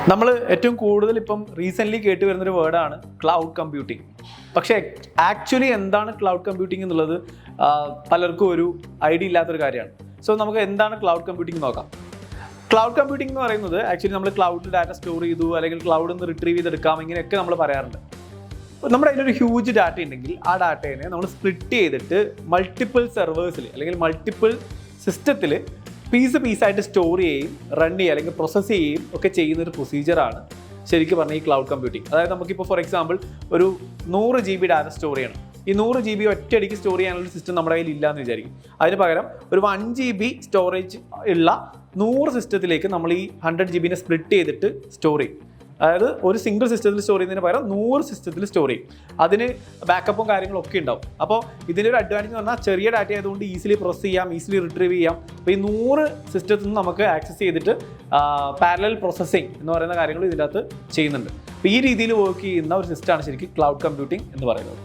നമ്മൾ ഏറ്റവും കൂടുതൽ ഇപ്പം റീസെൻ്റ്ലി കേട്ട് വരുന്നൊരു വേർഡാണ് ക്ലൗഡ് കമ്പ്യൂട്ടിംഗ്. പക്ഷേ ആക്ച്വലി എന്താണ് ക്ലൗഡ് കമ്പ്യൂട്ടിംഗ് എന്നുള്ളത് പലർക്കും ഒരു ഐഡിയ ഇല്ലാത്തൊരു കാര്യമാണ്. സോ നമുക്ക് എന്താണ് ക്ലൗഡ് കമ്പ്യൂട്ടിംഗ് നോക്കാം. ക്ലൗഡ് കമ്പ്യൂട്ടിംഗ് എന്ന് പറയുന്നത് ആക്ച്വലി നമ്മൾ ക്ലൗഡിൽ ഡാറ്റ സ്റ്റോർ ചെയ്തു അല്ലെങ്കിൽ ക്ലൗഡിൽ നിന്ന് റിട്രീവ് ചെയ്തെടുക്കാം, ഇങ്ങനെയൊക്കെ നമ്മൾ പറയാറുണ്ട്. നമ്മുടെ അതിലൊരു ഹ്യൂജ് ഡാറ്റ ഉണ്ടെങ്കിൽ ആ ഡാറ്റേനെ നമ്മൾ സ്പ്ലിറ്റ് ചെയ്തിട്ട് മൾട്ടിപ്പിൾ സെർവേഴ്സിൽ അല്ലെങ്കിൽ മൾട്ടിപ്പിൾ സിസ്റ്റത്തിൽ പീസായിട്ട് സ്റ്റോർ ചെയ്യുകയും റൺ ചെയ്യുക അല്ലെങ്കിൽ പ്രോസസ്സ് ചെയ്യുകയും ഒക്കെ ചെയ്യുന്നൊരു പ്രൊസീജിയറാണ് ശരിക്കും പറഞ്ഞാൽ ഈ ക്ലൗഡ് കമ്പ്യൂട്ടിംഗ്. അതായത് നമുക്കിപ്പോൾ ഫോർ എക്സാമ്പിൾ ഒരു 100 GB ഡാറ്റ സ്റ്റോർ ചെയ്യണം. ഈ 100 GB ഒറ്റയടിക്ക് സ്റ്റോർ ചെയ്യാനുള്ള സിസ്റ്റം നമ്മുടെ കയ്യിൽ ഇല്ലയെന്ന് വിചാരിക്കും. അതിന് പകരം ഒരു 1 GB സ്റ്റോറേജ് ഉള്ള 100 സിസ്റ്റത്തിലേക്ക് നമ്മൾ ഈ 100 GB സ്പ്ലിറ്റ് ചെയ്തിട്ട് സ്റ്റോർ ചെയ്യും. അതായത് ഒരു സിംഗിൾ സിസ്റ്റത്തിൽ സ്റ്റോർ ചെയ്യുന്നതിന് പകരം 100 സിസ്റ്റത്തിൽ സ്റ്റോർ ചെയ്യും. അതിന് ബാക്കപ്പും കാര്യങ്ങളൊക്കെ ഉണ്ടാവും. അപ്പോൾ ഇതിൻ്റെ ഒരു അഡ്വാൻറ്റേജ് എന്ന് പറഞ്ഞാൽ ചെറിയ ഡാറ്റ ആയതുകൊണ്ട് ഈസിലി പ്രോസസ് ചെയ്യാം, ഈസിലി റിട്രീവ് ചെയ്യാം. അപ്പോൾ ഈ 100 സിസ്റ്റത്തിൽ നിന്ന് നമുക്ക് ആക്സസ് ചെയ്തിട്ട് പാരലൽ പ്രോസസ്സിംഗ് എന്ന് പറയുന്ന കാര്യങ്ങൾ ഇതിനകത്ത് ചെയ്യുന്നുണ്ട്. അപ്പോൾ ഈ രീതിയിൽ വർക്ക് ചെയ്യുന്ന ഒരു സിസ്റ്റമാണ് ശരിക്കും ക്ലൗഡ് കമ്പ്യൂട്ടിംഗ് എന്ന് പറയുന്നത്.